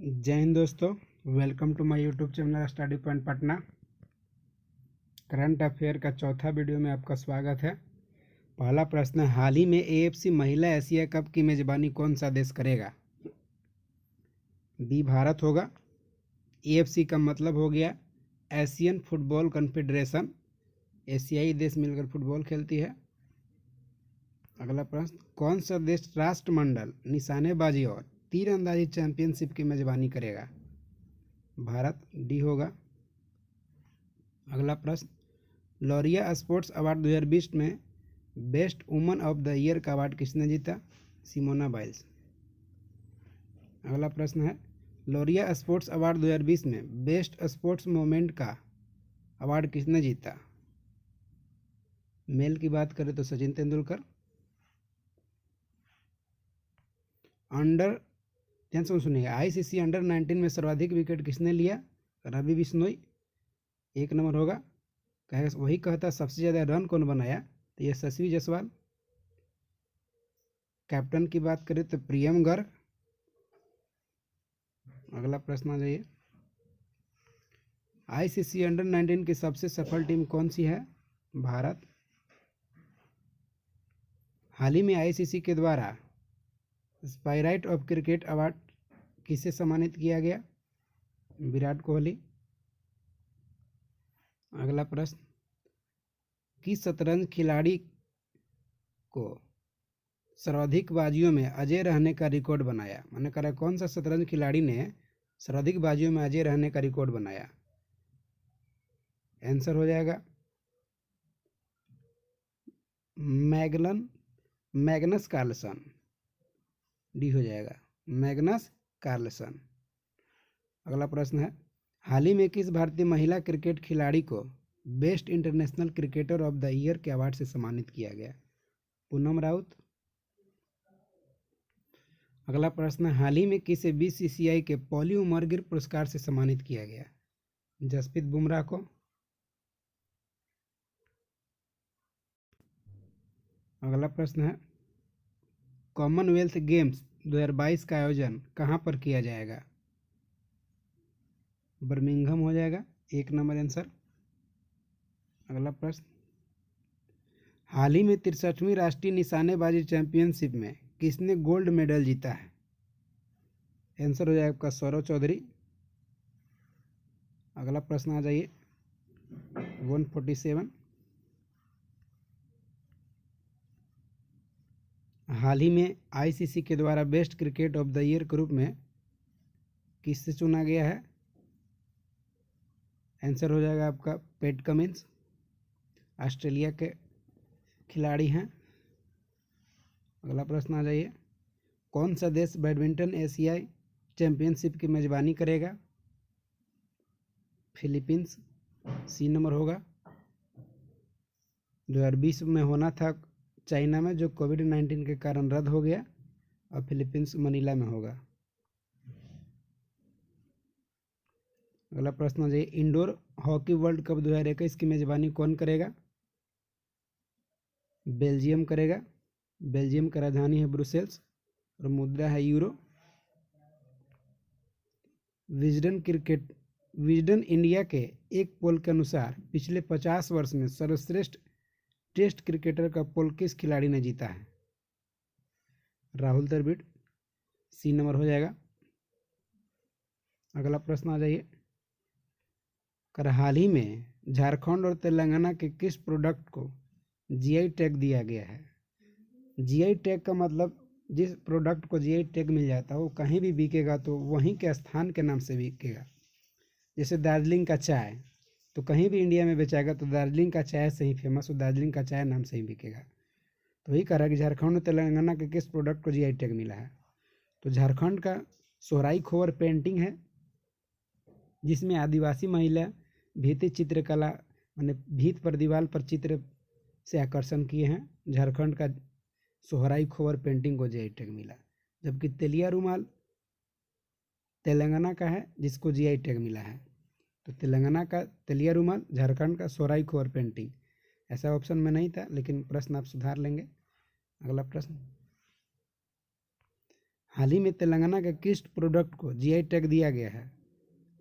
जय हिंद दोस्तों, welcome to my YouTube channel study point Patna. Current affair का चौथा वीडियो में आपका स्वागत है। पहला प्रश्न है, हाल ही में एएफसी महिला एशिया कप की मेजबानी कौन सा देश करेगा? बी भारत होगा। एएफसी का मतलब हो गया एशियन फुटबॉल कॉन्फेडरेशन। एशियाई देश मिलकर फुटबॉल खेलती है। अगला प्रश्न, कौन सा देश राष्ट्रमंडल निशानेबाजी और तीरंदाजी चैंपियनशिप की मेजबानी करेगा? भारत, डी होगा। अगला प्रश्न, लॉरिया स्पोर्ट्स अवार्ड 2020 में best woman of the year का अवार्ड किसने जीता? Simona Biles. अगला प्रश्न है, लॉरिया स्पोर्ट्स अवार्ड 2020 में बेस्ट स्पोर्ट्स मोमेंट का अवार्ड किसने जीता? मेल की बात करें तो सचिन तेंदुलकर। ध्यान से सुनिएगा, आईसीसी अंडर 19 में सर्वाधिक विकेट किसने लिया? रवि बिश्नोई 1 नंबर होगा। कहेगा वही कहता सबसे ज़्यादा रन कौन बनाया? तो ये यशस्वी जायसवाल। कैप्टन की बात करें तो प्रियम गर्ग। अगला प्रश्न आ जाइए, आईसीसी अंडर 19 की सबसे सफल टीम कौन सी है? भारत। हाल ही में आईसीसी के द्वारा स्पाइराइट ऑफ क्रिकेट अवार्ड किसे सम्मानित किया गया? विराट कोहली। अगला प्रश्न, किस शतरंज खिलाड़ी को सर्वाधिक बाजियों में अजय रहने का रिकॉर्ड बनाया? मैंने कहा कौन सा शतरंज खिलाड़ी ने सर्वाधिक बाजियों में अजय रहने का रिकॉर्ड बनाया? आंसर हो जाएगा मैग्नस कार्लसन, डी हो जाएगा, मैग्नस कार्लसन। अगला प्रश्न है, हाल ही में किस भारतीय महिला क्रिकेट खिलाड़ी को best international cricketer of the year के अवार्ड से सम्मानित किया गया? पूनम राउत। अगला प्रश्न है, हाल ही में किसे बीसीसीआई के पॉली उमरगिर पुरस्कार से सम्मानित किया गया? जसप्रीत बुमराह को। अगला प्रश्न है, कॉमनवेल्थ गेम्स 2022 का आयोजन कहाँ पर किया जाएगा? बर्मिंघम हो जाएगा, 1 नंबर आंसर। अगला प्रश्न, हाल ही में 63वीं राष्ट्रीय निशानेबाजी चैंपियनशिप में किसने गोल्ड मेडल जीता है? आंसर हो जाएगा आपका सौरव चौधरी। अगला प्रश्न आ जाइए 147, हाल ही में आईसीसी के द्वारा best cricket of the year के रूप में किससे चुना गया है? आंसर हो जाएगा आपका पैट कमिंस, ऑस्ट्रेलिया के खिलाड़ी हैं। अगला प्रश्न आ जाइए, कौन सा देश बैडमिंटन एशियाई चैंपियनशिप की मेजबानी करेगा? फिलीपींस, सी नंबर होगा। 2020 में होना था चाइना में, जो कोविड-19 के कारण रद्द हो गया। और फिलीपींस मनीला में होगा। अगला प्रश्न आ जाइए, इंडोर हॉकी वर्ल्ड कप 2021 की मेजबानी कौन करेगा? बेल्जियम करेगा। बेल्जियम का राजधानी है ब्रुसेल्स और मुद्रा है यूरो। विजडन इंडिया के एक पोल के अनुसार पिछले 50 वर्ष में सर्वश्रेष्ठ टेस्ट क्रिकेटर का पोल किस खिलाड़ी ने जीता है? राहुल द्रविड़, सी नंबर हो जाएगा। अगला प्रश्न आ जाइए, हाल ही में झारखंड और तेलंगाना के किस प्रोडक्ट को जीआई टैग दिया गया है? जीआई टैग का मतलब जिस प्रोडक्ट को जीआई टैग मिल जाता है वो कहीं भी बिकेगा तो वहीं के स्थान के नाम से बिकेगा। जैसे दार्जिलिंग का चाय, तो कहीं भी इंडिया में बेचाएगा तो दार्जिलिंग का चाय से ही फेमस हो, दार्जिलिंग का चाय नाम से ही बिकेगा। तो वही कह रहा है कि झारखंड और तेलंगाना के किस प्रोडक्ट को जीआई टैग मिला है? तो झारखंड का सोहराई खोवर पेंटिंग है, जिसमें आदिवासी महिला भित्ति चित्रकला माने भीत पर दीवार पर चित्र से आकर्षण किए हैं। झारखंड का सोहराई खोवर पेंटिंग को जीआई टैग मिला। जबकि तेलिया रुमाल तेलंगाना का है, जिसको जीआई टैग मिला है। तो तेलंगाना का तेलिया रुमाल, झारखंड का सोहराई खोवर पेंटिंग। ऐसा ऑप्शन में नहीं था, लेकिन प्रश्न आप सुधार लेंगे। अगला प्रश्न, हाल ही में तेलंगाना के किस प्रोडक्ट को जीआई टैग दिया गया है?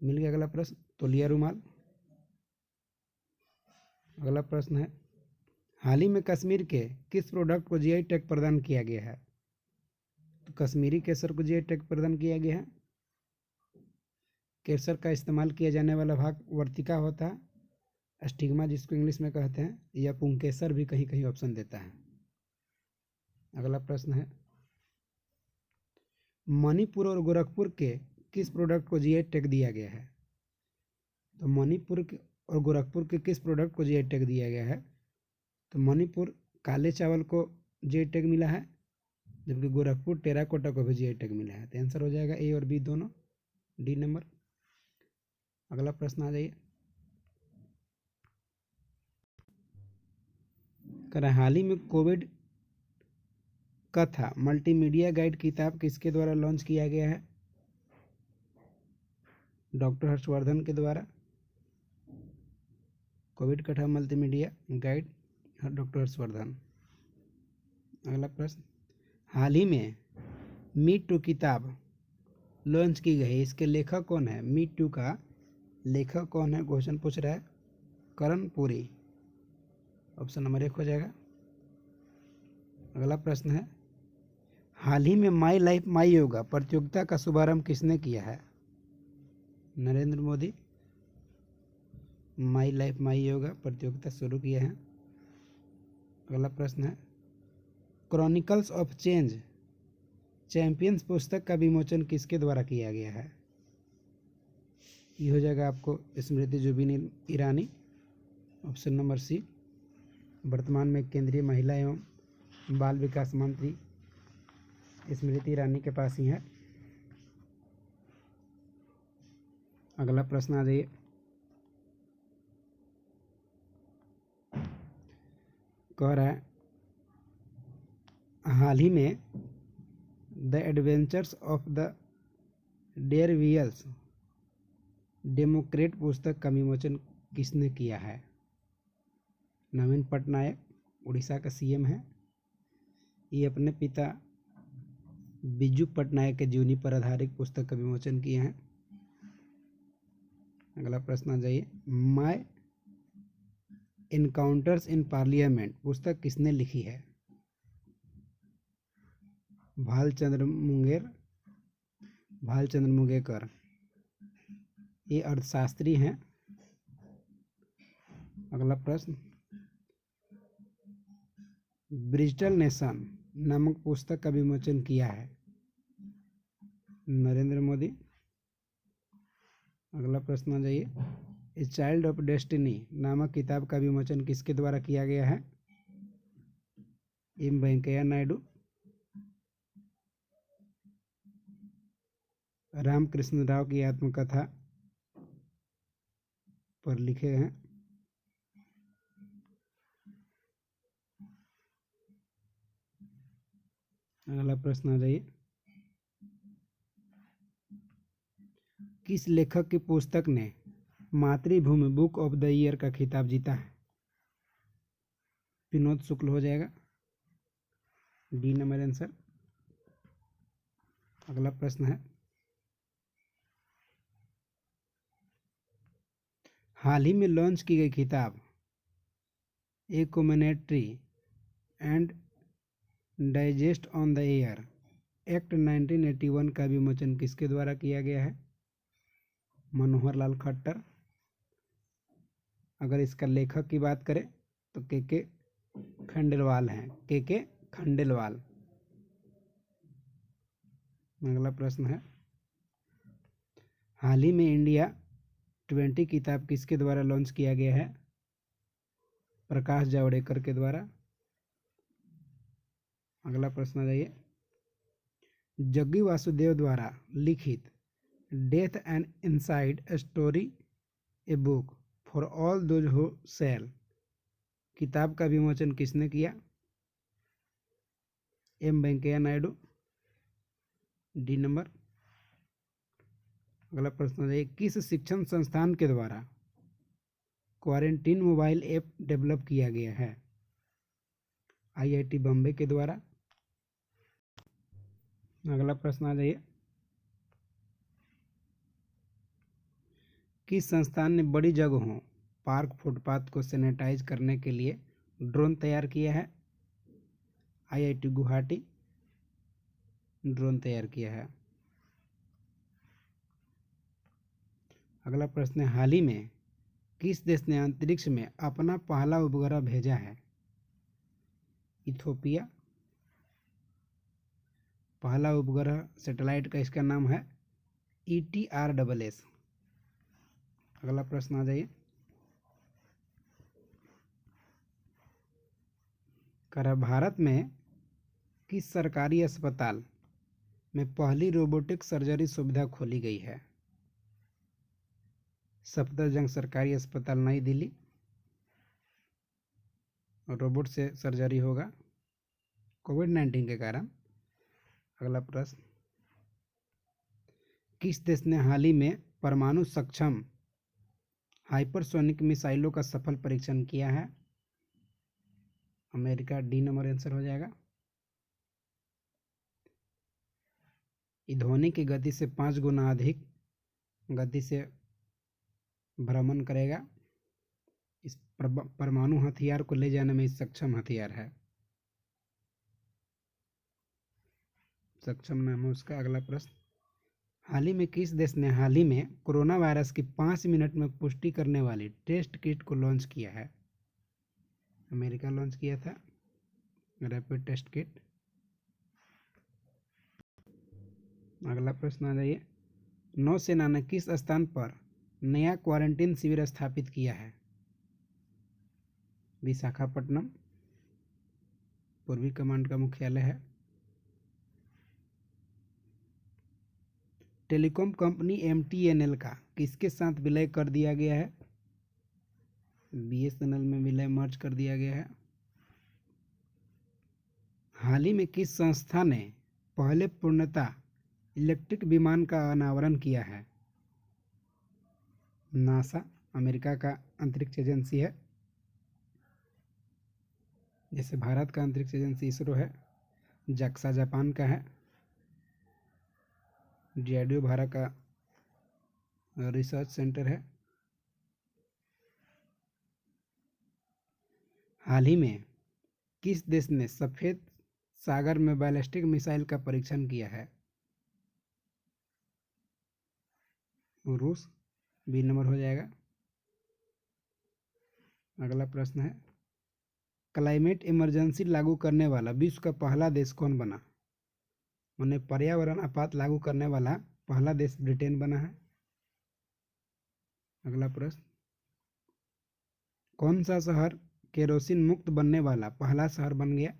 मिल गया अगला प्रश्न, तौलिया रुमाल। अगला प्रश्न है, हाल ही में कश्मीर के किस प्रोडक्ट को जीआई टैग प्रदान किया गया है? तो कश्मीरी केसर को जीआई टैग प्रदान किया गया है। केसर का इस्तेमाल किया जाने वाला भाग वर्तिका होता है, स्टिग्मा जिसको इंग्लिश में कहते हैं, या पुंकेसर भी कहीं कहीं ऑप्शन देता है। अगला प्रश्न है, मणिपुर और गोरखपुर के किस प्रोडक्ट को जीआई टैग दिया गया है? तो मणिपुर और गोरखपुर के किस प्रोडक्ट को जीआई टैग दिया गया है? तो मणिपुर काले चावल को जीआई टैग मिला है, जबकि गोरखपुर टेराकोटा को भी जीआई टैग मिला है। तो आंसर हो जाएगा ए और बी दोनों, डी नंबर। अगला प्रश्न आ जाइए, कर हाल ही में कोविड कथा मल्टीमीडिया गाइड किताब किसके द्वारा लॉन्च किया गया है? डॉक्टर हर्षवर्धन के द्वारा। कोविड कथा मल्टीमीडिया गाइड डॉक्टर हर्षवर्धन। अगला प्रश्न, हाल ही में मीट टू किताब लॉन्च की गई, इसके लेखक कौन है? मीट टू का लेखक कौन है क्वेश्चन पूछ रहा है, करण पुरी। ऑप्शन नंबर 1 हो जाएगा। अगला प्रश्न है, हाल ही में माई लाइफ माई योगा प्रतियोगिता का शुभारंभ किसने किया है? Narendra Modi. My life my yoga प्रतियोगिता शुरू किया है। अगला प्रश्न है, क्रॉनिकल्स ऑफ चेंज चैंपियंस पुस्तक का विमोचन किसके द्वारा किया गया है? ये हो जाएगा आपको Smriti Zubin Irani. Option number C. वर्तमान में केंद्रीय महिला एवं बाल विकास मंत्री स्मृति ईरानी के पास ही है। अगला प्रश्न आ जाइए, कह रहा है, हाल ही में the adventures of the daredevils democrat पुस्तक का विमोचन किसने किया है? नवीन पटनायक, उड़ीसा का सीएम है। ये अपने पिता बिजू पटनायक के जीवनी पर आधारित पुस्तक का विमोचन किए हैं। अगला प्रश्न आ जाइए, माय एनकाउंटर्स इन पार्लियामेंट पुस्तक किसने लिखी है? भालचंद्र मुंगेकर। ये अर्थशास्त्री हैं। अगला प्रश्न, ब्रिजटल नेशन नामक पुस्तक का विमोचन किया है? नरेंद्र मोदी। अगला प्रश्न आ जाइए, ए चाइल्ड ऑफ डेस्टिनी नामक किताब का विमोचन किसके द्वारा किया गया है? एम वेंकैया नायडू। रामकृष्ण राव की आत्मकथा पर लिखे हैं। अगला प्रश्न आ जाइए, किस लेखक की पुस्तक ने मातृभूमि बुक ऑफ द ईयर का खिताब जीता है? विनोद शुक्ल हो जाएगा, डी नंबर आंसर। अगला प्रश्न है, हाल ही में लॉन्च की गई किताब a commentary and digest on the air act 1981 का विमोचन किसके द्वारा किया गया है? मनोहर लाल खट्टर। अगर इसका लेखक की बात करें तो के खंडेलवाल हैं, के खंडेलवाल। अगला प्रश्न है, हाल ही में इंडिया 20 किताब किसके द्वारा लॉन्च किया गया है? प्रकाश जावड़ेकर के द्वारा। अगला प्रश्न आ जाइए, जग्गी वासुदेव द्वारा लिखित death and inside story a book for all those who shall किताब का विमोचन किसने किया? M Venkaiah Naidu, D number. अगला प्रश्न है, किस शिक्षण संस्थान के द्वारा क्वारंटीन मोबाइल ऐप डेवलप किया गया है? आईआईटी बॉम्बे के द्वारा। अगला प्रश्न आ जाइए। किस संस्थान ने बड़ी जगहों, पार्क, फुटपाथ को सैनिटाइज करने के लिए ड्रोन तैयार किया है? आईआईटी गुवाहाटी ड्रोन तैयार किया है। अगला प्रश्न है, हाल ही में किस देश ने अंतरिक्ष में अपना पहला उपग्रह भेजा है? इथोपिया। पहला उपग्रह सैटेलाइट का इसका नाम है ETRSS। अगला प्रश्न आ जाइए। भारत में किस सरकारी अस्पताल में पहली रोबोटिक सर्जरी सुविधा खोली गई है? सफदरजंग सरकारी अस्पताल नई दिल्ली। रोबोट से सर्जरी होगा कोविड-19 के कारण। अगला प्रश्न, किस देश ने हाल ही में परमाणु सक्षम हाइपरसोनिक मिसाइलों का सफल परीक्षण किया है? अमेरिका। डी नंबर आंसर हो जाएगा। ध्वनि की गति से 5 गुना अधिक गति से भ्रमण करेगा। इस परमाणु हथियार को ले जाने में सक्षम हथियार है, सक्षम नाम है उसका। अगला प्रश्न, हाल ही में किस देश ने हाल ही में कोरोना वायरस की 5 मिनट में पुष्टि करने वाली टेस्ट किट को लॉन्च किया है? अमेरिका लॉन्च किया था रैपिड टेस्ट किट। अगला प्रश्न आ जाइए। नौसेना ने किस स्थान पर नया क्वारंटीन शिविर स्थापित किया है? विशाखापट्टनम पूर्वी कमांड का मुख्यालय है। टेलीकॉम कंपनी MTNL का किसके साथ विलय कर दिया गया है? BSNL में विलय मर्ज कर दिया गया है। हाल ही में किस संस्था ने पहले पूर्णतः इलेक्ट्रिक विमान का अनावरण किया है? नासा अमेरिका का अंतरिक्ष एजेंसी है। जैसे भारत का अंतरिक्ष एजेंसी इसरो है, JAXA जापान का है, DRDO भारत का रिसर्च सेंटर है। हाल ही में किस देश ने सफेद सागर में बैलिस्टिक मिसाइल का परीक्षण किया है? रूस। बी नंबर हो जाएगा। अगला प्रश्न है, क्लाइमेट इमरजेंसी लागू करने वाला विश्व का पहला देश कौन बना? उन्हें पर्यावरण आपात लागू करने वाला पहला देश ब्रिटेन बना है। अगला प्रश्न, कौन सा शहर केरोसिन मुक्त बनने वाला पहला शहर बन गया?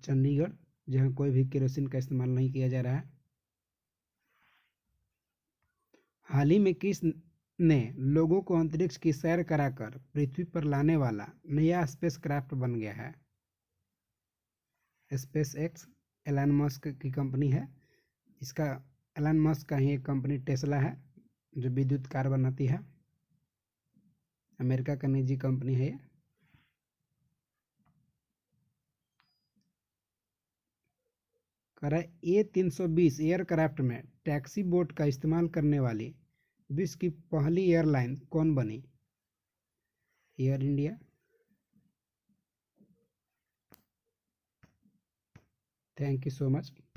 चंडीगढ़, जहां कोई भी केरोसिन का इस्तेमाल नहीं किया जा रहा है। हाल ही में किस ने लोगों को अंतरिक्ष की सैर कराकर पृथ्वी पर लाने वाला नया स्पेसक्राफ्ट बन गया है? SpaceX एलन मस्क की कंपनी है। इसका एलन मस्क का ही एक कंपनी टेस्ला है जो विद्युत कार बनाती है। अमेरिका का निजी कंपनी है ये। A320 एयरक्राफ्ट में टैक्सी बोट का इस्तेमाल करने वाली विश्व की पहली एयरलाइन कौन बनी? Air India. Thank you so much.